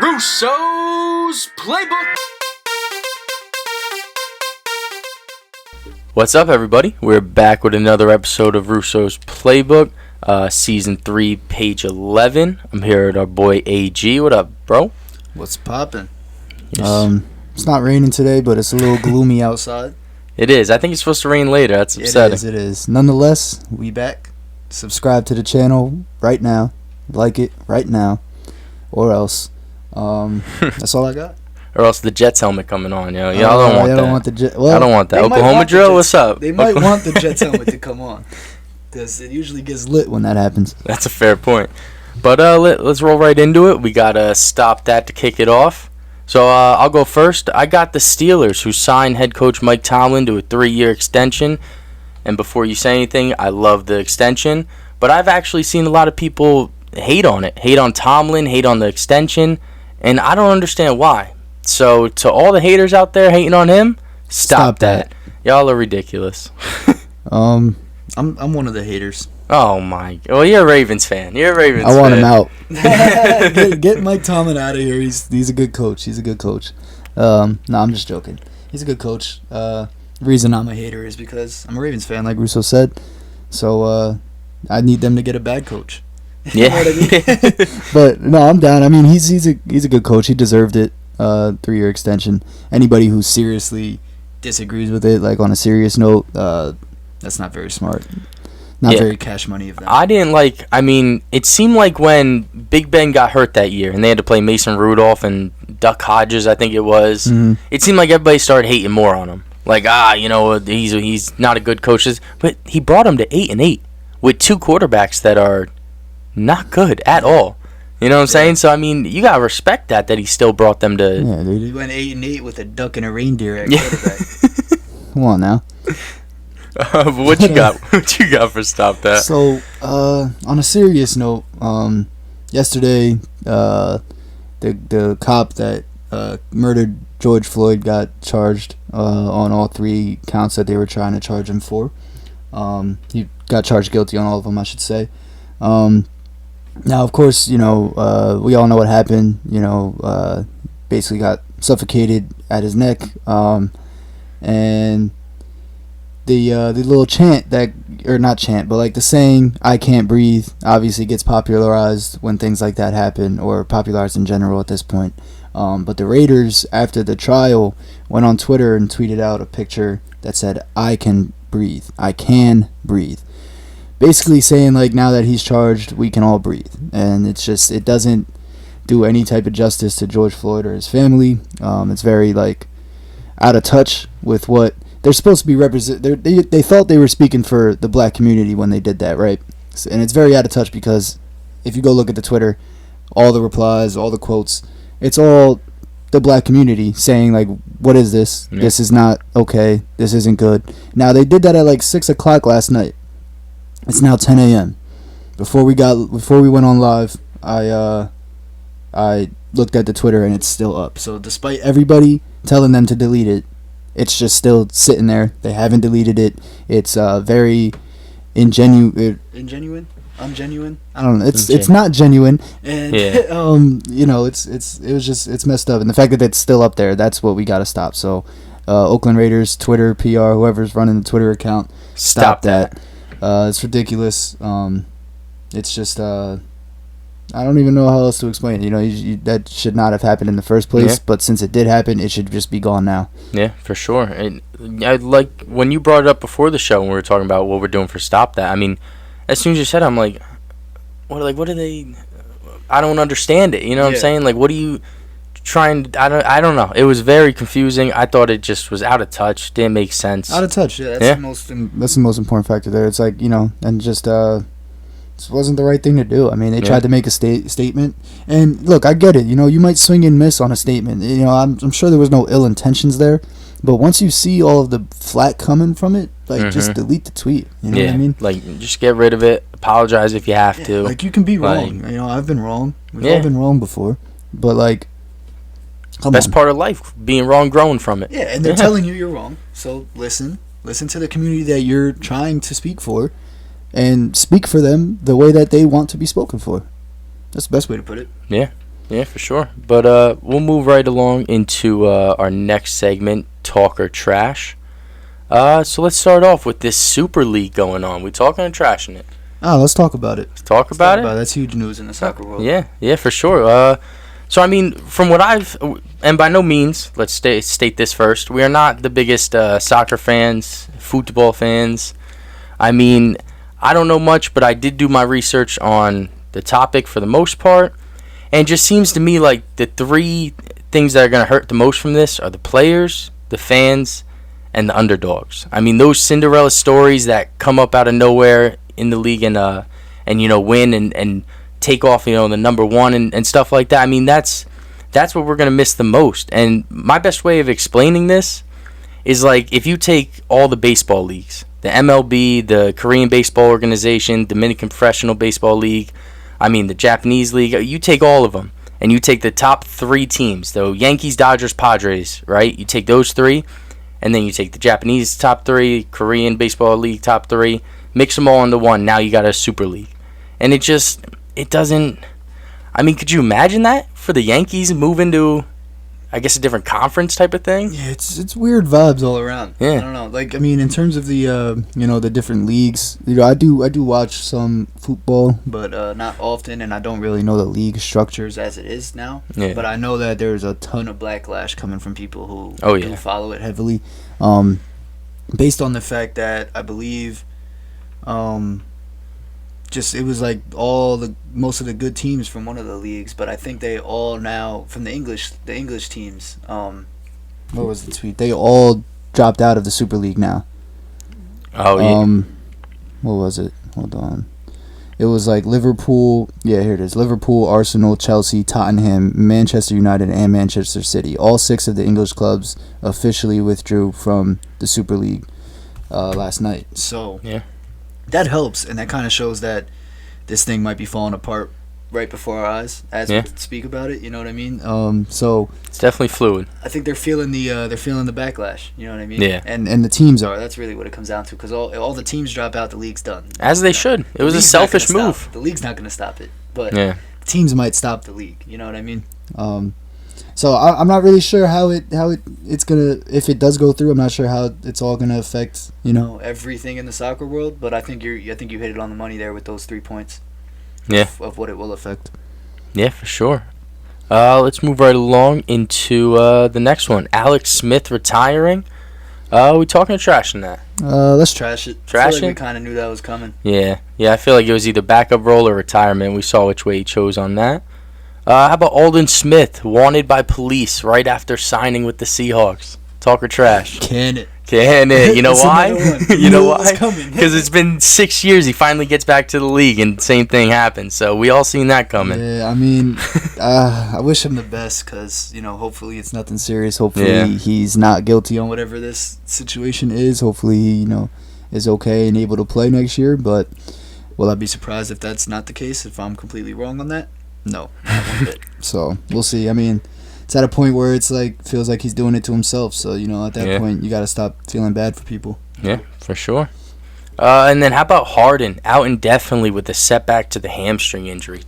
Russo's Playbook. What's up, everybody? We're back with another episode of Russo's Playbook, Season 3, Page 11. I'm here with our boy AG. What up, bro? What's poppin'? Yes. It's not raining today, but it's a little gloomy outside. It is. I think it's supposed to rain later. That's upsetting. It is. Nonetheless, we back. Subscribe to the channel right now. Like it right now. Or else. That's all I got. Or else the Jets helmet coming on, yo. Y'all don't want that. Don't want the I don't want that. Oklahoma drill, what's up? They might want the Jets helmet to come on. Because it usually gets lit when that happens. That's a fair point. But let's roll right into it. We got to stop that to kick it off. So I'll go first. I got the Steelers, who signed head coach Mike Tomlin to a 3-year extension. And before you say anything, I love the extension. But I've actually seen a lot of people hate on it. Hate on Tomlin, hate on the extension. And I don't understand why. So to all the haters out there hating on him, stop that. Y'all are ridiculous. I'm one of the haters. Oh my! Well, you're a Ravens fan. I want him out. Get Mike Tomlin out of here. He's a good coach. No, I'm just joking. He's a good coach. The reason I'm a hater is because I'm a Ravens fan, like Russo said. So I need them to get a bad coach. Yeah. You know what I mean? But no, I'm down. I mean, he's a good coach. He deserved it. 3-year extension. Anybody who seriously disagrees with it, like on a serious note, that's not very smart. Not very cash money of them. It seemed like when Big Ben got hurt that year and they had to play Mason Rudolph and Duck Hodges, I think it was, it seemed like everybody started hating more on him. Like, he's not a good coach. But he brought him to 8-8 with 2 quarterbacks that are not good at all. You know what I'm saying? So, I mean, you got to respect that he still brought them to... Yeah, dude. He went 8-8 with a duck and a reindeer at quarterback. Come on now. What you got? What you got for Stop That? So, on a serious note, yesterday, the cop that murdered George Floyd got charged on all 3 counts that they were trying to charge him for. He got charged guilty on all of them, I should say. Now, of course, we all know what happened. Basically got suffocated at his neck, and the little chant the saying "I can't breathe" obviously gets popularized when things like that happen, or popularized in general at this point. But the Raiders, after the trial, went on Twitter and tweeted out a picture that said "I can breathe." I can breathe. Basically saying, like, now that he's charged, we can all breathe. And it's just, it doesn't do any type of justice to George Floyd or his family. It's very, like, out of touch with what they're supposed to be they thought they were speaking for the black community when they did that, right? And it's very out of touch because if you go look at the Twitter, all the replies, all the quotes, it's all the black community saying, like, what is this? Yeah. This is not okay. This isn't good. Now, they did that at, like, 6 o'clock last night. It's now 10 a.m. Before we went on live, I looked at the Twitter and it's still up. So despite everybody telling them to delete it, it's just still sitting there. They haven't deleted it. It's very ungenuine. I don't know. It's not genuine. And it's messed up. And the fact that it's still up there, that's what we got to stop. So Oakland Raiders, Twitter, PR, whoever's running the Twitter account, stop that. It's ridiculous. It's just I don't even know how else to explain it. That should not have happened in the first place. Yeah. But since it did happen, it should just be gone now. Yeah, for sure. And I like when you brought it up before the show when we were talking about what we're doing for Stop That. I mean, as soon as you said it, I'm like, what are they? I don't understand it. You know what I'm saying? Like, what are you trying? I don't know. It was very confusing. I thought it just was out of touch. Didn't make sense. Out of touch. Yeah, that's the most important factor there. It's like, and just this wasn't the right thing to do. I mean, they tried to make a statement, and look, I get it. You might swing and miss on a statement. I'm sure there was no ill intentions there, but once you see all of the flack coming from it, like, just delete the tweet. You know what I mean? Like, just get rid of it. Apologize if you have to. Like, you can be wrong. I've been wrong. We've all been wrong before, but like. Best part of life, being wrong, growing from it. Yeah, and they're telling you're wrong. So listen to the community that you're trying to speak for, and speak for them the way that they want to be spoken for. That's the best way to put it. Yeah. Yeah, for sure. But we'll move right along into our next segment, Talk or Trash. So let's start off with this Super League going on. We talking or trashing it? Let's talk about it. Let's talk about it. That's huge news in the soccer world. Yeah, for sure. So I mean, from what and by no means, let's state this first, we are not the biggest soccer fans, football fans. I mean, I don't know much, but I did do my research on the topic for the most part, and it just seems to me like the three things that are going to hurt the most from this are the players, the fans, and the underdogs. I mean, those Cinderella stories that come up out of nowhere in the league and win and take off, the number one and stuff like that. I mean, that's what we're going to miss the most. And my best way of explaining this is like if you take all the baseball leagues, the MLB, the Korean Baseball Organization, Dominican Professional Baseball League, the Japanese League, you take all of them and you take the top three teams, the Yankees, Dodgers, Padres, right? You take those three and then you take the Japanese top three, Korean Baseball League top three, mix them all into one. Now you got a Super League. And it doesn't. I mean, could you imagine that for the Yankees move into, I guess, a different conference type of thing? Yeah, it's weird vibes all around. Yeah. I don't know. Like, I mean, in terms of the the different leagues, I do watch some football, but not often, and I don't really know the league structures as it is now. Yeah. But I know that there's a ton of backlash coming from people who do follow it heavily, based on the fact that I believe, it was like most of the good teams from one of the leagues, but I think they all now from the English teams. What was the tweet? They all dropped out of the Super League now. Oh yeah. What was it? Hold on. It was like Liverpool. Yeah, here it is. Liverpool, Arsenal, Chelsea, Tottenham, Manchester United, and Manchester City. All 6 of the English clubs officially withdrew from the Super League last night. So yeah. That helps, and that kind of shows that this thing might be falling apart right before our eyes as we speak about it. You know what I mean? So it's definitely fluid. I think they're feeling the backlash. You know what I mean? Yeah. And the teams are. That's really what it comes down to. Because all the teams drop out, the league's done. As they should. It was a selfish move. The league's not going to stop it, but yeah. Teams might stop the league. You know what I mean? So I'm not really sure how it's gonna, if it does go through. I'm not sure how it's all gonna affect everything in the soccer world. But I think you hit it on the money there with those 3 points. Yeah. Of what it will affect. Yeah, for sure. Let's move right along into the next one. Alex Smith retiring. We talking or trashing that? Let's trash it. Trash it? We kind of knew that was coming. Yeah. I feel like it was either backup role or retirement. We saw which way he chose on that. How about Alden Smith, wanted by police right after signing with the Seahawks? Talk or trash? Can it? You know why? You know why? Because it's been 6 years. He finally gets back to the league, and same thing happens. So we all seen that coming. Yeah, I mean, I wish him the best because hopefully it's nothing serious. Hopefully he's not guilty on whatever this situation is. Hopefully he is okay and able to play next year. But will I be surprised if that's not the case? If I'm completely wrong on that? No, not one bit. So we'll see. I mean, it's at a point where it's like feels like he's doing it to himself. So at that point, you got to stop feeling bad for people. Yeah, for sure. And then how about Harden out indefinitely with a setback to the hamstring injury?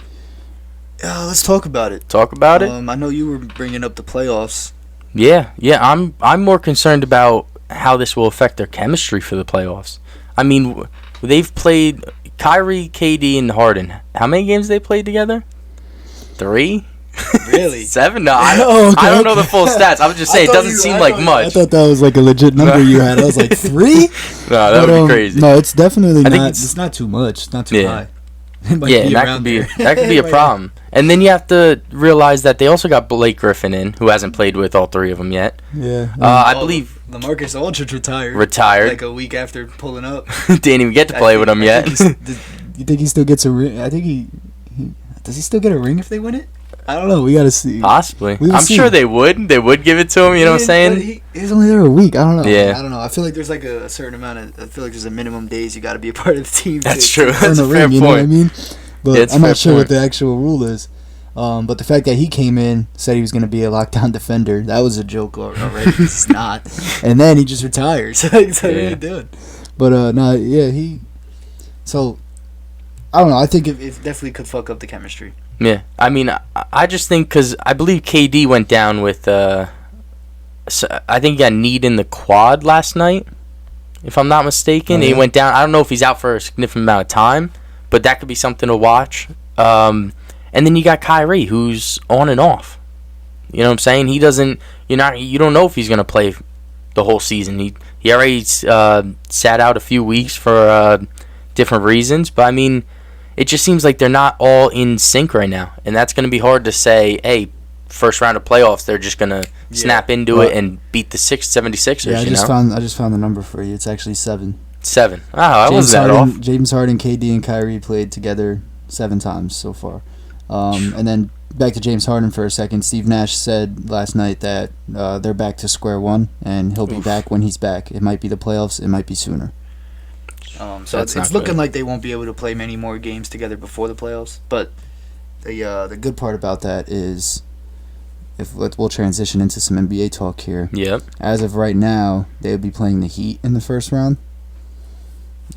Let's talk about it. Talk about it. I know you were bringing up the playoffs. Yeah. I'm more concerned about how this will affect their chemistry for the playoffs. I mean, they've played Kyrie, KD, and Harden. How many games they played together? 3? Really? 7? No, I don't know the full stats. I was just saying it doesn't seem like much. I thought that was like a legit number you had. I was like 3? No, that would be crazy. No, it's definitely not. It's not too much. It's not too high. That could be a problem. And then you have to realize that they also got Blake Griffin in, who hasn't played with all 3 of them yet. Yeah. I believe LaMarcus Aldridge retired. Like a week after pulling up. Didn't even get to play with him yet. You think he still gets a ring? I think he does. He still get a ring if they win it? I don't know. We gotta see. Possibly. I'm sure they would. They would give it to him. You know what I'm saying? He's only there a week. I don't know. Yeah. I don't know. I feel like there's like a certain amount of. I feel like there's a minimum days you got to be a part of the team. That's true. That's a fair point. You know what I mean? But I'm not sure what the actual rule is. But the fact that he came in, said he was going to be a lockdown defender, that was a joke already. He's not. And then he just retires. So what are you doing? But he. So I don't know. I think it definitely could fuck up the chemistry. Yeah, I mean, I just think because I believe KD went down with, I think he got kneed in the quad last night, if I'm not mistaken. Oh, yeah? He went down. I don't know if he's out for a significant amount of time, but that could be something to watch. And then you got Kyrie, who's on and off. You know what I'm saying? He doesn't. You don't know if he's gonna play the whole season. He already sat out a few weeks for different reasons, but I mean, it just seems like they're not all in sync right now, and that's going to be hard to say, hey, first round of playoffs, they're just going to snap into it and beat the 76ers, Yeah, I just found the number for you. It's actually 7. 7. Oh, I wasn't that off. James Harden, KD, and Kyrie played together 7 times so far. And then back to James Harden for a second. Steve Nash said last night that they're back to square one, and he'll be back when he's back. It might be the playoffs. It might be sooner. So it's looking like they won't be able to play many more games together before the playoffs. But the good part about that is, we'll transition into some NBA talk here. Yep. As of right now, they would be playing the Heat in the first round,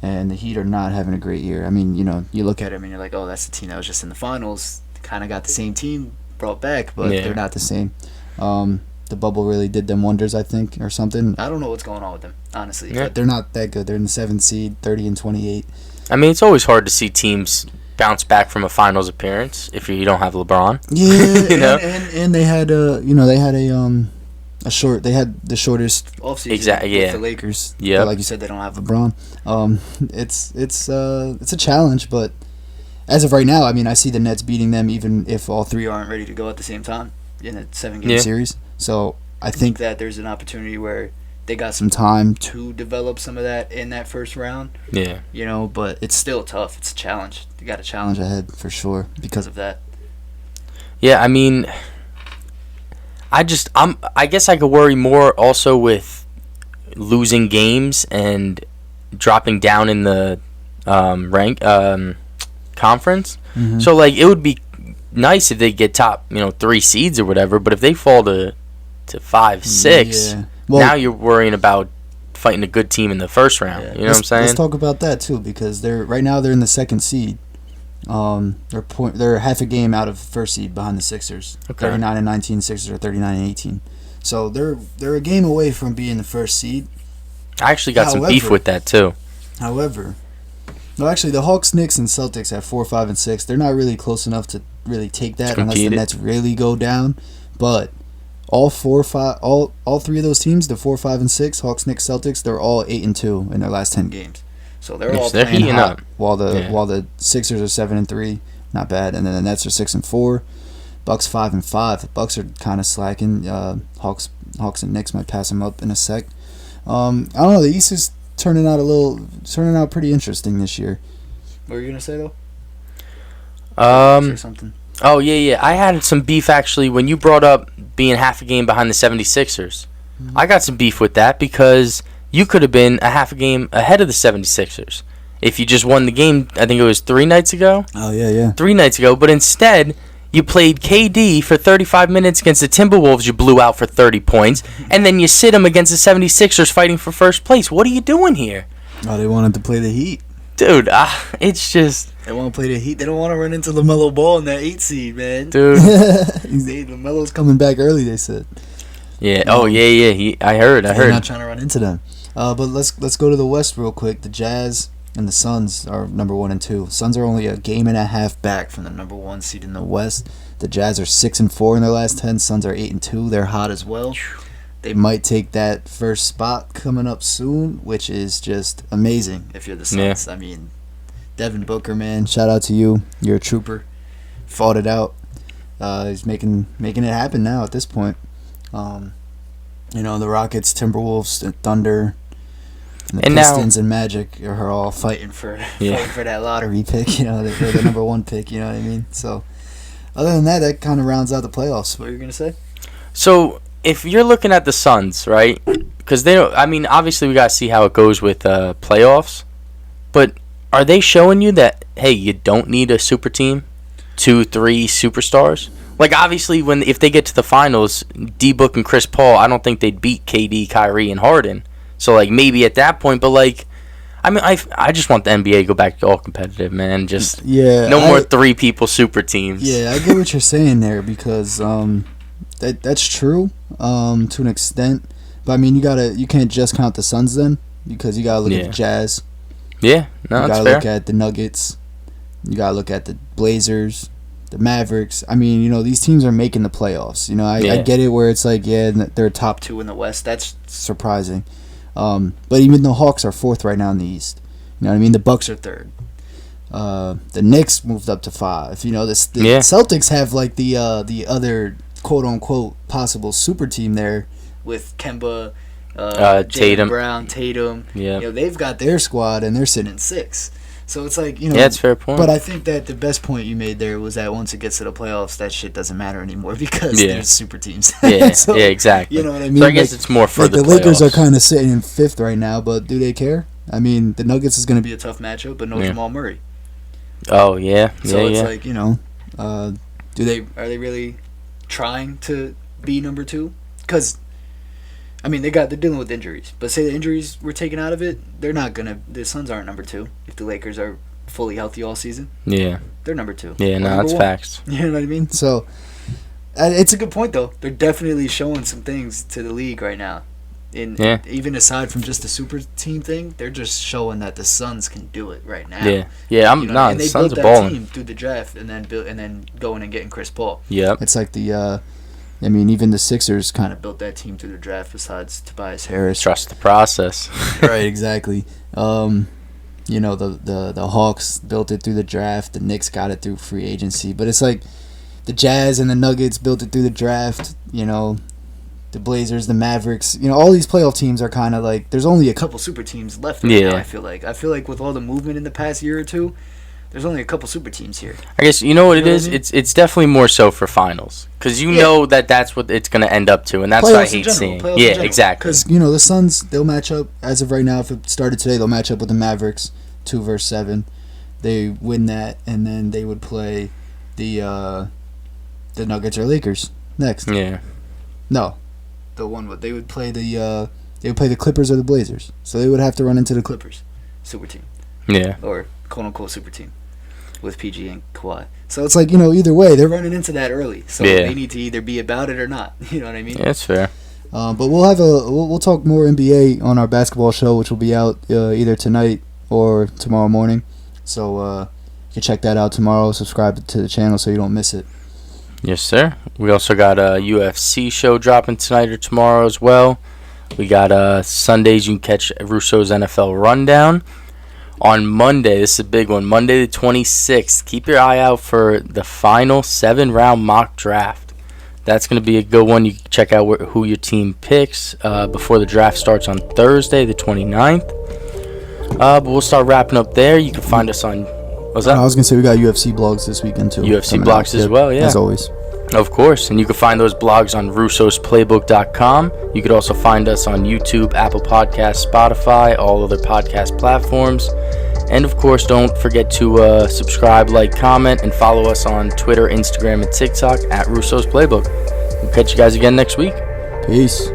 and the Heat are not having a great year. I mean, you look at them and you're like, oh, that's the team that was just in the finals. Kind of got the same team brought back, but they're not the same. The bubble really did them wonders, I think, or something. I don't know what's going on with them, honestly. Yeah. But they're not that good. They're in the 7th seed, 30-28. I mean, it's always hard to see teams bounce back from a finals appearance if you don't have LeBron. Yeah, and they had they had the shortest offseason with the Lakers. Yeah, like you said, they don't have LeBron. It's a challenge, but as of right now, I mean, I see the Nets beating them even if all three aren't ready to go at the same time in a 7-game series. So I think that there's an opportunity where they got some time to develop some of that in that first round. Yeah. But it's still tough. It's a challenge. You got a challenge ahead for sure because of that. Yeah, I mean, I guess I could worry more also with losing games and dropping down in the conference. Mm-hmm. So like it would be nice if they get top 3 seeds or whatever, but if they fall to 5, 6, now you're worrying about fighting a good team in the first round. You know what I'm saying? Let's talk about that too, because they're in the 2nd seed. They're half a game out of first seed behind the Sixers. Okay. 39-19. Sixers are 39-18. So they're a game away from being the first seed. I actually got some beef with that too. However, no, actually, the Hawks, Knicks, and Celtics at 4, 5, and 6. They're not really close enough to really take that unless the Nets really go down. But all 4, 5, all 3 of those teams, the 4, 5, and 6, Hawks, Knicks, Celtics, they're all 8-2 in their last 10 games. So they're all playing heating hot. up. While the Sixers are 7-3, not bad, and then the Nets are 6-4. Bucks 5-5. The Bucks are kind of slacking. Hawks and Knicks might pass them up in a sec. I don't know. The East is turning out pretty interesting this year. What were you gonna say though? Say something. Oh yeah. I had some beef actually when you brought up being half a game behind the 76ers. Mm-hmm. I got some beef with that because you could have been a half a game ahead of the 76ers if you just won the game. I think it was 3 nights ago. Oh yeah. 3 nights ago, but instead you played KD for 35 minutes against the Timberwolves. You blew out for 30 points. And then you sit him against the 76ers fighting for first place. What are you doing here? Oh, they wanted to play the Heat. Dude, it's just... They want to play the Heat. They don't want to run into LaMelo Ball in that 8 seed, man. Dude. LaMelo's coming back early, they said. Yeah. Yeah. I heard. They're not trying to run into them. But let's go to the West real quick. The Jazz and the Suns are number 1 and 2. Suns are only a game and a half back from the number 1 seed in the West. The Jazz are 6-4 in their last 10. Suns are 8-2. They're hot as well. They might take that first spot coming up soon, which is just amazing if you're the Suns. Yeah. I mean, Devin Booker, man, shout out to you. You're a trooper. Fought it out. He's making it happen now at this point. The Rockets, Timberwolves, Thunder, and the Pistons and Magic are all fighting for that lottery pick. They're the number 1 pick. You know what I mean? So, other than that kind of rounds out the playoffs. What were you gonna say? So, if you're looking at the Suns, right? Because they don't. I mean, obviously we gotta see how it goes with playoffs. But are they showing you that hey, you don't need a super team, 2, 3 superstars? Like obviously, if they get to the finals, D-Book and Chris Paul, I don't think they'd beat KD, Kyrie, and Harden. So like maybe at that point, but like I mean, I just want the NBA to go back to all competitive, man. Just no more 3 people super teams. Yeah, I get what you're saying there because that's true to an extent. But I mean, you can't just count the Suns then because you gotta look at the Jazz. Yeah, no, that's fair. You gotta look at the Nuggets. You gotta look at the Blazers, the Mavericks. I mean, you know, these teams are making the playoffs. You know, I get it where it's like, they're top 2 in the West. That's surprising. But even the Hawks are 4th right now in the East. You know what I mean? The Bucks are 3rd. The Knicks moved up to 5. You know, the Celtics have like the other quote unquote possible super team there with Kemba, Tatum, Brown, Tatum. Yeah, you know, they've got their squad and they're sitting in 6. So it's like, you know, that's a fair point. But I think that the best point you made there was that once it gets to the playoffs, that shit doesn't matter anymore because there's super teams. So, exactly. You know what I mean? So I guess it's more for the Lakers are kind of sitting in 5th right now, but do they care? I mean, the Nuggets is going to be a tough matchup, but no Jamal Murray. Oh yeah. So it's like, you know, are they really trying to be number 2? Because I mean, they're dealing with injuries. But say the injuries were taken out of it, the Suns aren't number 2 if the Lakers are fully healthy all season. Yeah. They're number 2. Yeah, no, that's facts. You know what I mean? So it's a good point though. They're definitely showing some things to the league right now. Even aside from just the super team thing, they're just showing that the Suns can do it right now. Yeah. And they built that team through the draft and then going and getting Chris Paul. Yeah. It's like I mean, even the Sixers kind of built that team through the draft besides Tobias Harris. Trust the process. Right, exactly. You know, the Hawks built it through the draft. The Knicks got it through free agency. But it's like the Jazz and the Nuggets built it through the draft. You know, the Blazers, the Mavericks. You know, all these playoff teams are kind of like, there's only a couple super teams left right now, I feel like. I feel like with all the movement in the past year or two, there's only a couple super teams here. I guess you know what it is. I mean? It's definitely more so for finals because you know that's what it's going to end up to, and that's what I hate seeing. Yeah, exactly. Because you know the Suns, they'll match up as of right now. If it started today, they'll match up with the Mavericks, 2 versus 7. They win that, and then they would play the Nuggets or Lakers next. Yeah. No, they would play the Clippers or the Blazers. So they would have to run into the Clippers, super team. Yeah. Or quote unquote super team. With PG and Kawhi. So it's like, you know, either way, they're running into that early. So they need to either be about it or not. You know what I mean? Yeah, that's fair. But we'll talk more NBA on our basketball show, which will be out either tonight or tomorrow morning. So you can check that out tomorrow. Subscribe to the channel so you don't miss it. Yes, sir. We also got a UFC show dropping tonight or tomorrow as well. We got Sundays you can catch Russo's NFL Rundown. On Monday, this is a big one, Monday the 26th, keep your eye out for the final 7-round mock draft. That's going to be a good one. You can check out who your team picks before the draft starts on Thursday the 29th. But we'll start wrapping up there. You can find us on... What's that? I was going to say we got UFC blogs this weekend too. UFC blogs as well, yeah. As always. Of course, and you can find those blogs on russosplaybook.com. You could also find us on YouTube, Apple Podcasts, Spotify, all other podcast platforms. And of course, don't forget to subscribe, like, comment, and follow us on Twitter, Instagram, and TikTok at Russo's Playbook. We'll catch you guys again next week. Peace.